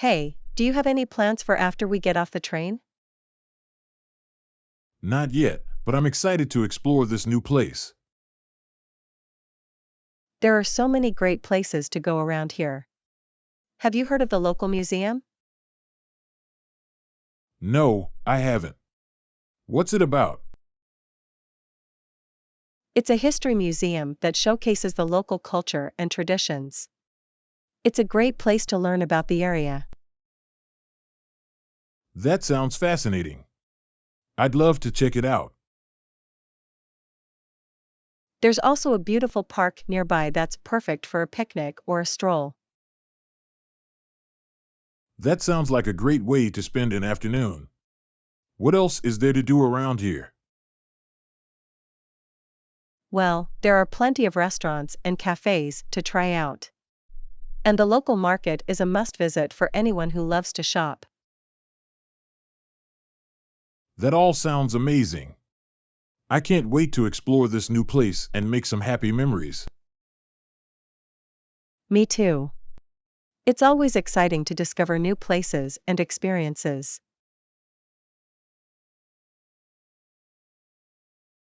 Hey, do you have any plans for after we get off the train? Not yet, but I'm excited to explore this new place. There are so many great places to go around here. Have you heard of the local museum? No, I haven't. What's it about? It's a history museum that showcases the local culture and traditions. It's a great place to learn about the area. That sounds fascinating. I'd love to check it out. There's also a beautiful park nearby that's perfect for a picnic or a stroll. That sounds like a great way to spend an afternoon. What else is there to do around here? Well, there are plenty of restaurants and cafes to try out. And the local market is a must visit for anyone who loves to shop. That all sounds amazing. I can't wait to explore this new place and make some happy memories. Me too. It's always exciting to discover new places and experiences.